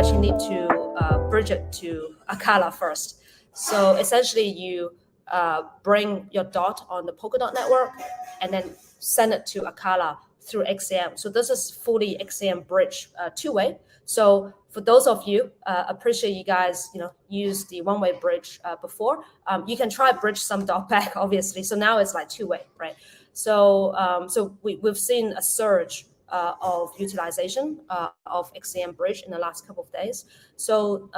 actually need to bridge it to Acala first. So essentially, you bring your DOT on the Polkadot network and then send it to Acala through XAM. So this is fully XAM bridge two-way. So for those of you, appreciate you guys, use the one-way bridge before. You can try bridge some DOT back, obviously. So now it's like two-way, right? So we've seen a surge of utilization of XAM bridge in the last couple of days. So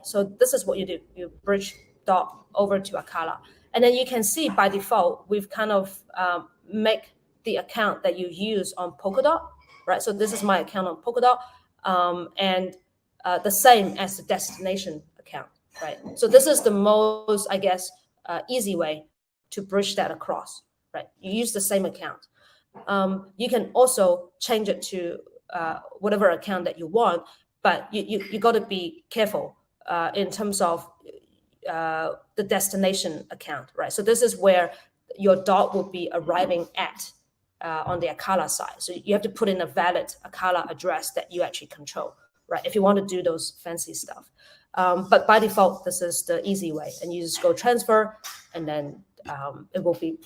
so this is what you do. You bridge DOT over to Acala. And then you can see by default, we've kind of make the account that you use on Polkadot, right? So this is my account on Polkadot, and the same as the destination account, right? So this is the most, I guess, easy way to bridge that across, right? You use the same account. You can also change it to whatever account that you want, but you got to be careful in terms of the destination account, right? So this is where your DOT will be arriving at on the Acala side. So you have to put in a valid Acala address that you actually control, right? If you want to do those fancy stuff. But by default, this is the easy way. And you just go transfer, and then it will be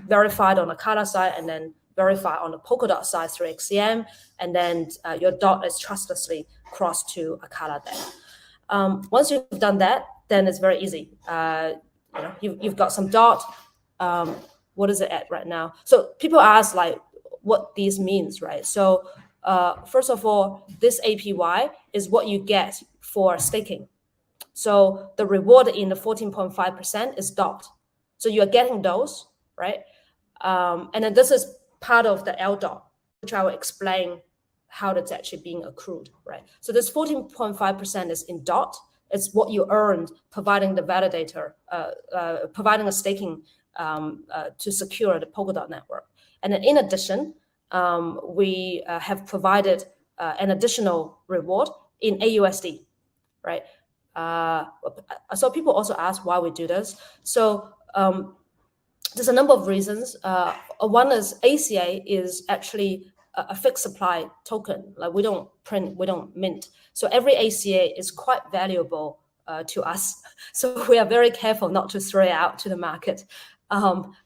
verified on Acala side, and then verify on the Polkadot side through XCM, and then your DOT is trustlessly crossed to Acala then. Once you've done that, then it's very easy. You've got some DOT. What is it at right now? So people ask like what these means, right? So first of all, this APY is what you get for staking. So the reward in the 14.5% is DOT. So you're getting those, right? And then this is part of the LDOT, which I will explain how it's actually being accrued, right? So this 14.5% is in DOT. It's what you earned providing the validator, providing a staking to secure the Polkadot network. And then in addition, we have provided an additional reward in AUSD, right? So people also ask why we do this. So there's a number of reasons. One is ACA is actually a fixed supply token. Like we don't print, we don't mint. So every ACA is quite valuable to us. So we are very careful not to throw it out to the market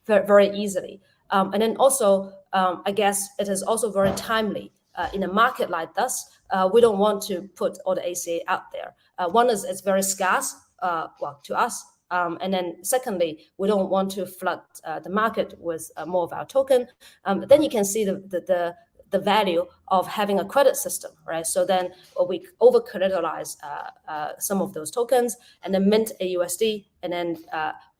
very, very easily. And then also, I guess it is also very timely. In a market like this, we don't want to put all the ACA out there. One is it's very scarce, to us. And then secondly, we don't want to flood the market with more of our token. Then you can see the value of having a credit system, right? So then we over collateralize some of those tokens and then mint AUSD. And then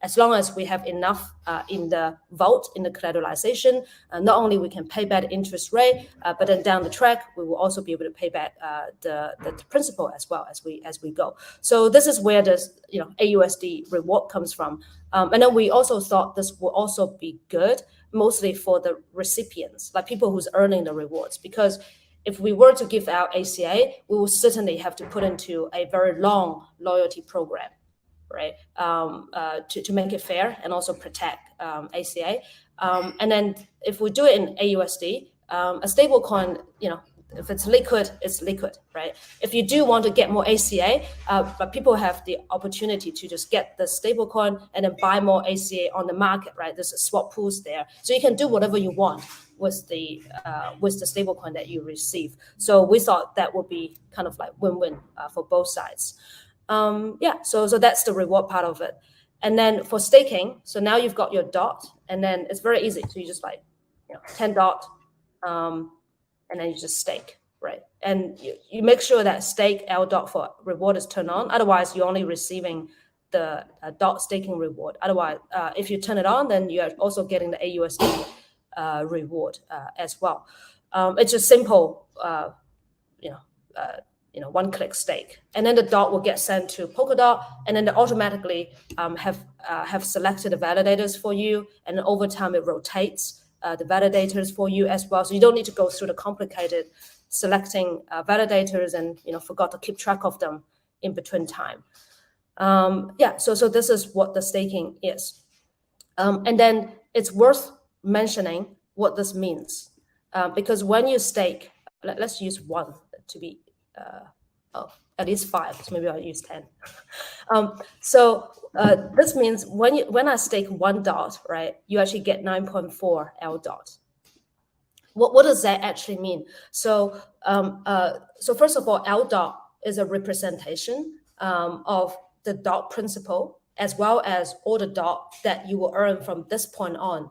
as long as we have enough in the vault, in the collateralization, not only we can pay back the interest rate, but then down the track, we will also be able to pay back the principal as well as we go. So this is where this AUSD reward comes from. And then we also thought this will also be good, mostly for the recipients, like people who's earning the rewards. Because if we were to give out ACA, we will certainly have to put into a very long loyalty program, right? To make it fair and also protect ACA. And then if we do it in AUSD, a stable coin, if it's liquid, it's liquid, right? If you do want to get more ACA, but people have the opportunity to just get the stable coin and then buy more ACA on the market, right? There's a swap pools there. So you can do whatever you want with the stable coin that you receive. So we thought that would be kind of like win-win for both sides. So that's the reward part of it. And then for staking, so now you've got your DOT, and then it's very easy. So you just 10 DOT, and then you just stake, right? And you make sure that stake LDOT for reward is turned on. Otherwise, you're only receiving the DOT staking reward. Otherwise, if you turn it on, then you're also getting the AUSD reward as well. It's just simple, one-click stake, and then the DOT will get sent to Polkadot, and then they automatically have selected the validators for you, and over time it rotates the validators for you as well. So you don't need to go through the complicated selecting validators and forgot to keep track of them in between time. So this is what the staking is. And then it's worth mentioning what this means, because when you stake, let's use one to be at least 5, so maybe I'll use 10. This means when I stake 1 dot, right, you actually get 9.4 LDOT. What does that actually mean? So first of all, LDOT is a representation of the dot principal, as well as all the dot that you will earn from this point on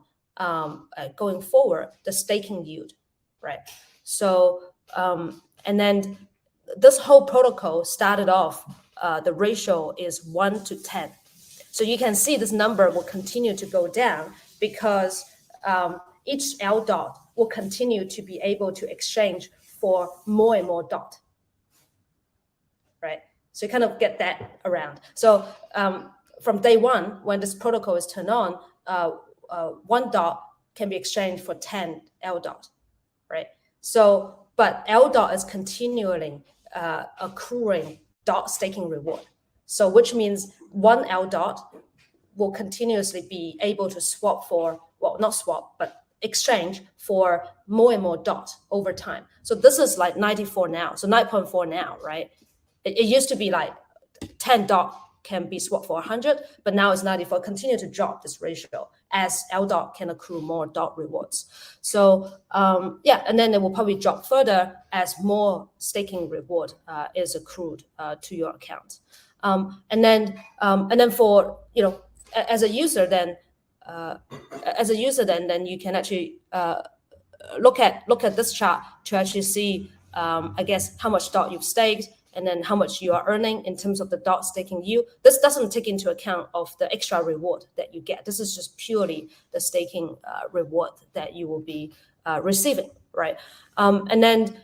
going forward, the staking yield, right? So and then this whole protocol started off, the ratio is 1 to 10. So you can see this number will continue to go down because each LDOT will continue to be able to exchange for more and more dot, right? So you kind of get that around. So from day one, when this protocol is turned on, 1 dot can be exchanged for 10 LDOT, right? So, but LDOT is continually accruing dot staking reward. So which means 1 LDOT will continuously be able to swap for, well, not swap, but exchange for more and more dot over time. So this is like 94 now, so 9.4 now, right? It used to be like 10 dot can be swapped for 100, but now it's 94. Continue to drop this ratio as LDOT can accrue more dot rewards. So yeah, and then it will probably drop further as more staking reward is accrued to your account. And then for, you know, as a user, then then you can actually look at this chart to actually see, I guess, how much dot you've staked, and then how much you are earning in terms of the dot staking yield. This doesn't take into account of the extra reward that you get. This is just purely the staking reward that you will be receiving, right? And then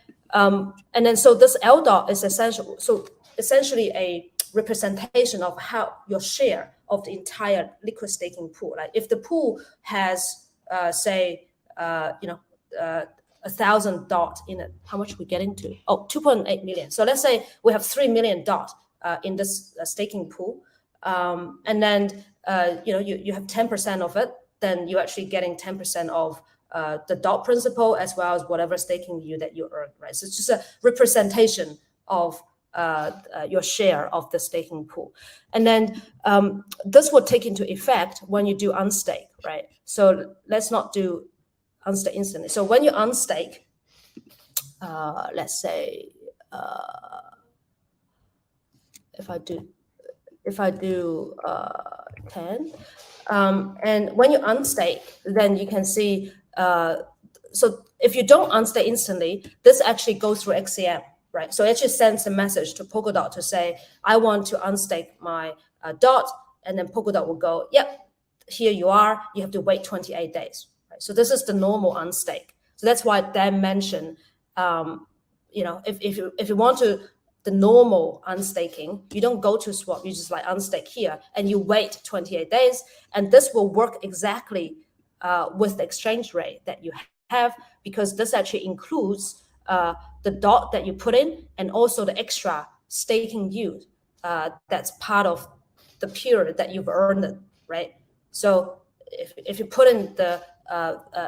so this LDOT is essentially a representation of how your share of the entire liquid staking pool. Like if the pool has, say, 1,000 dot in it, how much we get into? 2.8 million. So let's say we have 3 million dot in this staking pool, and then you have 10% of it, then you're actually getting 10% of the dot principal as well as whatever staking yield that you earn, right? So it's just a representation of your share of the staking pool. And then this will take into effect when you do unstake, right? So let's not do unstake instantly. So when you unstake, let's say if I do 10, and when you unstake, then you can see, so if you don't unstake instantly, this actually goes through XCM, right? So it actually sends a message to Polkadot to say, I want to unstake my dot, and then Polkadot will go, yep, here you are, you have to wait 28 days. Right? So this is the normal unstake. So that's why Dan mentioned, if you want to, the normal unstaking, you don't go to swap, you just like unstake here, and you wait 28 days, and this will work exactly with the exchange rate that you have, because this actually includes the dot that you put in, and also the extra staking yield that's part of the period that you've earned it, right? So if you put in the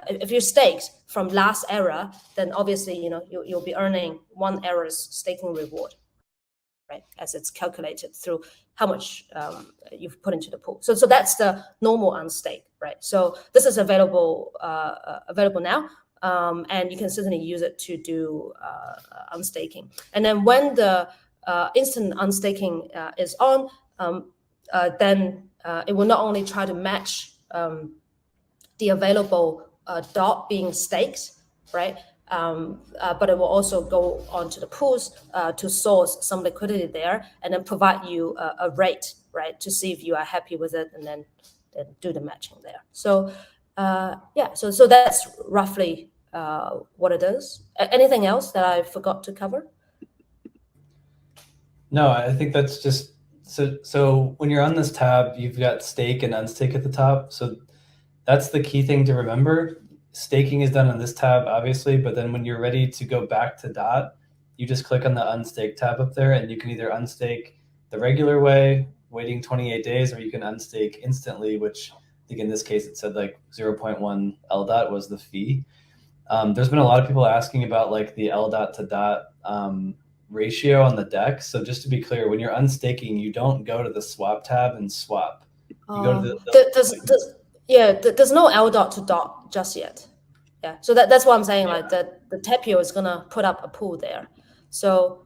if you staked from last era, then obviously you'll be earning 1 era's staking reward, right? As it's calculated through how much you've put into the pool. So that's the normal unstake, right? So this is available now. And you can certainly use it to do unstaking. And then when the instant unstaking is on, then it will not only try to match the available dot being staked, right? But it will also go onto the pools to source some liquidity there, and then provide you a rate, right, to see if you are happy with it, and then do the matching there. So yeah, so that's roughly what it is. Anything else that I forgot to cover? No, I think that's just so when you're on this tab, you've got stake and unstake at the top. So that's the key thing to remember. Staking is done on this tab, obviously, but then when you're ready to go back to DOT, you just click on the unstake tab up there, and you can either unstake the regular way, waiting 28 days, or you can unstake instantly, which I think in this case it said like 0.1 LDOT was the fee. There's been a lot of people asking about like the LDOT to DOT ratio on the deck. So just to be clear, when you're unstaking, you don't go to the swap tab and swap. You go to there's no LDOT to DOT just yet. Yeah, so that's what I'm saying. Like the Tapio is gonna put up a pool there. So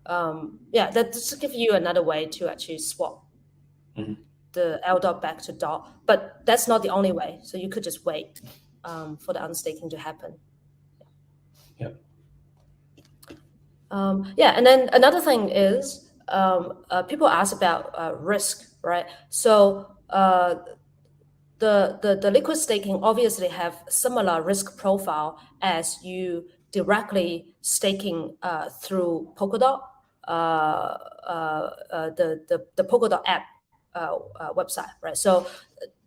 that just give you another way to actually swap the LDOT back to DOT. But that's not the only way. So you could just wait for the unstaking to happen. Yep. And then another thing is people ask about risk, right? So the liquid staking obviously have similar risk profile as you directly staking through Polkadot, the Polkadot app website, right? So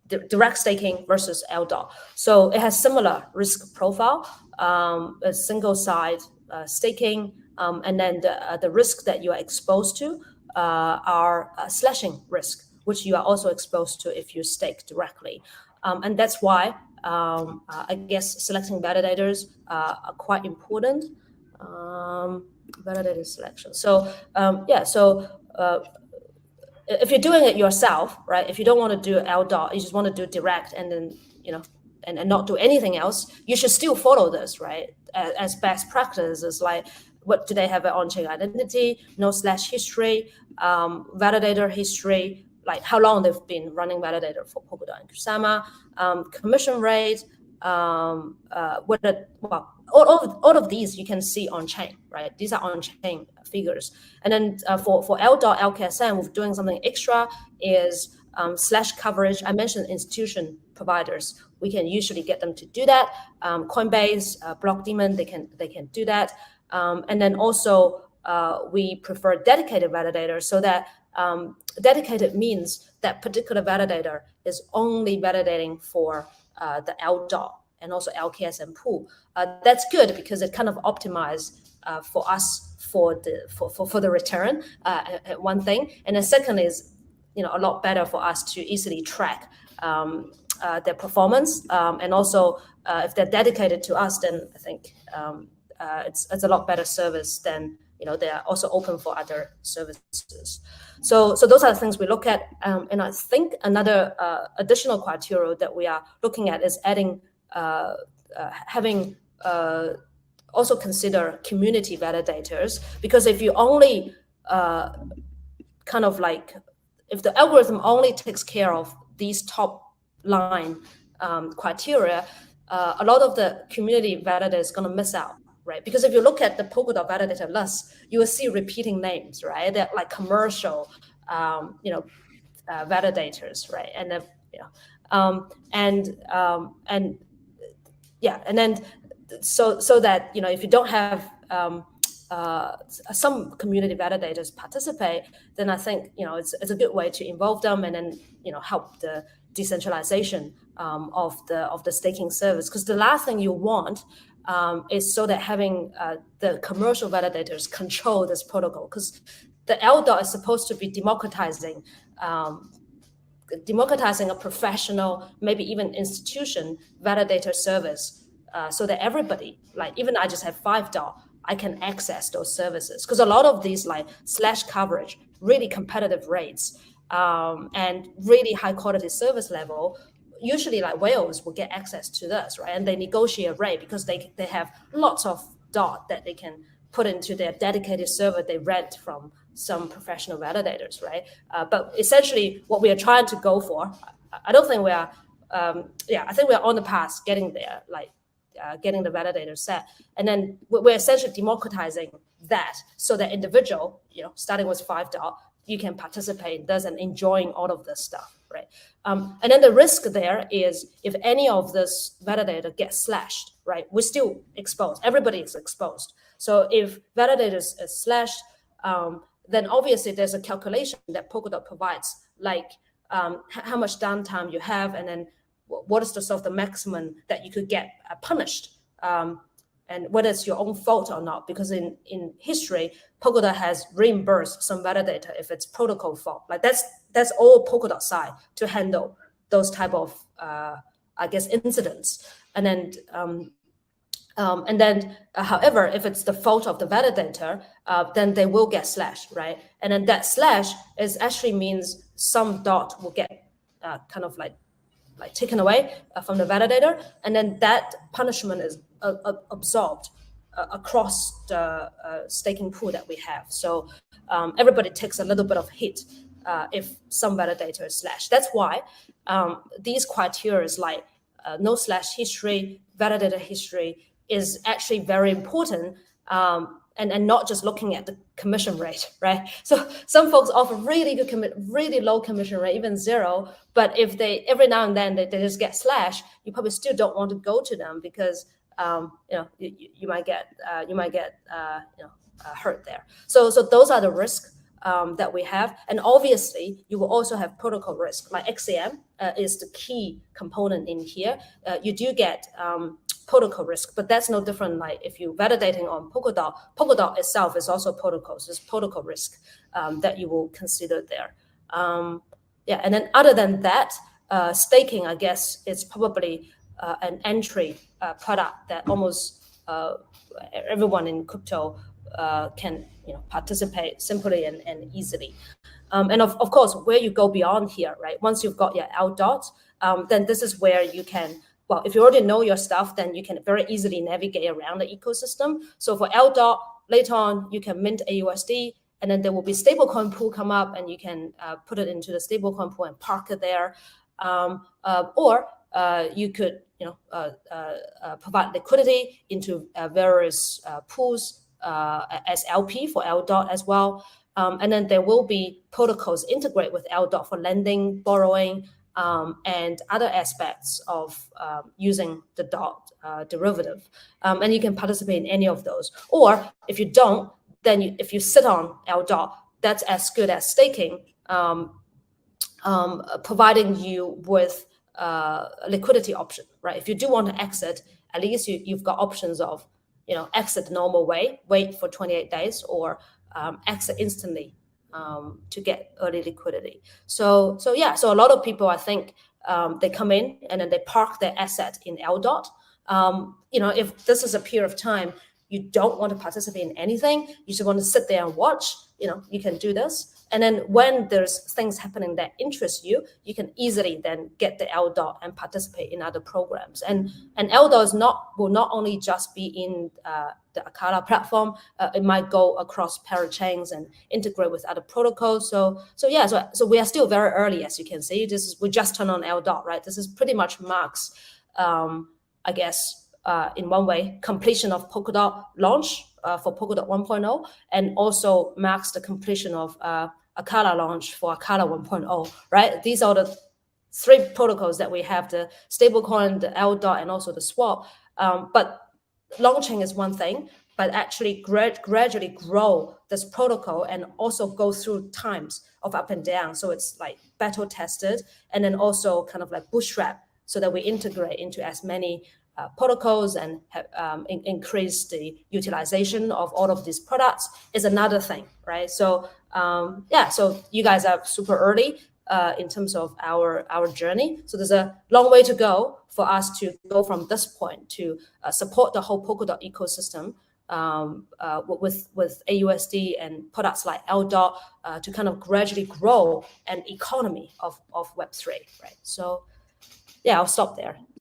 direct staking versus LDOT. So it has similar risk profile, a single side staking, and then the risk that you are exposed to are slashing risk, which you are also exposed to if you stake directly. And that's why I guess selecting validators are quite important. Validator selection. So if you're doing it yourself, right? If you don't want to do LDOT, you just want to do direct, and then and not do anything else, you should still follow this, right? As best practices, like what do they have an on-chain identity, no slash history, validator history, like how long they've been running validator for Polkadot and Kusama, commission rate, all of these you can see on chain, right? These are on chain figures. And then for LDOT, LKSM, we're doing something extra is slash coverage. I mentioned institution providers. We can usually get them to do that. Coinbase, Blockdaemon, they can do that. And then also we prefer dedicated validators, so that dedicated means that particular validator is only validating for the LDOT and also LKSM pool. That's good because it kind of optimizes for us for the return. One thing, and the second is a lot better for us to easily track their performance, and also if they're dedicated to us, then I think it's a lot better service than they are also open for other services. So those are the things we look at, and I think another additional criteria that we are looking at is adding having also consider community validators, because if you only if the algorithm only takes care of these top line criteria, a lot of the community validators is going to miss out, right? Because if you look at the Polkadot validator list, you will see repeating names, right? They're like commercial, validators, right? And then, and then so that if you don't have some community validators participate, then I think it's a good way to involve them and then help the decentralization of the staking service. Because the last thing you want is so that having the commercial validators control this protocol, because the LDOT is supposed to be democratizing a professional, maybe even institution validator service, so that everybody, like even I just have $5, I can access those services. Because a lot of these like slash coverage, really competitive rates, and really high quality service level, usually like whales will get access to this, right? And they negotiate a rate because they have lots of DOT that they can put into their dedicated server they rent from some professional validators, right? But essentially what we are trying to go for, I don't think we are, I think we're on the path getting there, like getting the validator set. And then we're essentially democratizing that so that individual, starting with $5, you can participate in this and enjoying all of this stuff, right? And then the risk there is if any of this validator gets slashed, right? We're still exposed. Everybody is exposed. So if validators is slashed, then obviously there's a calculation that Polkadot provides, like how much downtime you have, and then what is the sort of the maximum that you could get punished, and whether it's your own fault or not. Because in history, Polkadot has reimbursed some validator if it's protocol fault. Like that's all Polkadot side to handle those type of I guess incidents. And then And then, however, if it's the fault of the validator, then they will get slashed, right? And then that slash is actually means some dot will get kind of like taken away from the validator, and then that punishment is absorbed across the staking pool that we have. So everybody takes a little bit of hit if some validator is slashed. That's why these criteria like no slash history, validator history is actually very important, and not just looking at the commission rate, right? So some folks offer really good really low commission rate, even zero. But if they every now and then they just get slashed, you probably still don't want to go to them because you might get hurt there. So those are the risks that we have, and obviously you will also have protocol risk. Like XAM is the key component in here. You do get protocol risk, but that's no different. Like if you're validating on Polkadot itself is also protocols. There's protocol risk that you will consider there. And then other than that, staking, I guess, is probably an entry product that almost everyone in crypto can participate simply and easily. And of course, where you go beyond here, right? Once you've got your LDOT, then this is where you can, well, if you already know your stuff, then you can very easily navigate around the ecosystem. So for LDOT, later on, you can mint AUSD, and then there will be stablecoin pool come up, and you can put it into the stablecoin pool and park it there. Or you could provide liquidity into various pools as LP for LDOT as well. And then there will be protocols integrate with LDOT for lending, borrowing, and other aspects of using the DOT derivative. And you can participate in any of those. Or if you don't, then if you sit on LDOT, that's as good as staking, providing you with a liquidity option, right? If you do want to exit, at least you've got options of, exit the normal way, wait for 28 days, or exit instantly to get early liquidity. So a lot of people, I think, they come in and then they park their asset in LDOT. If this is a period of time you don't want to participate in anything, you just want to sit there and watch, you can do this. And then when there's things happening that interest you, you can easily then get the LDOT and participate in other programs. And LDOT will not only just be in the Acala platform, it might go across parachains and integrate with other protocols. So we are still very early, as you can see. We just turned on LDOT, right? This is pretty much marks, I guess, in one way, completion of Polkadot launch for Polkadot 1.0, and also marks the completion of Acala launch for Acala 1.0, right? These are the three protocols that we have: the stablecoin, the LDOT, and also the swap. But launching is one thing, but actually gradually grow this protocol and also go through times of up and down. So it's like battle tested, and then also kind of like bootstrap, so that we integrate into as many protocols and increase the utilization of all of these products is another thing, right? So so you guys are super early in terms of our journey. So there's a long way to go for us to go from this point to support the whole Polkadot ecosystem with AUSD and products like LDOT to kind of gradually grow an economy of Web3, right? So I'll stop there.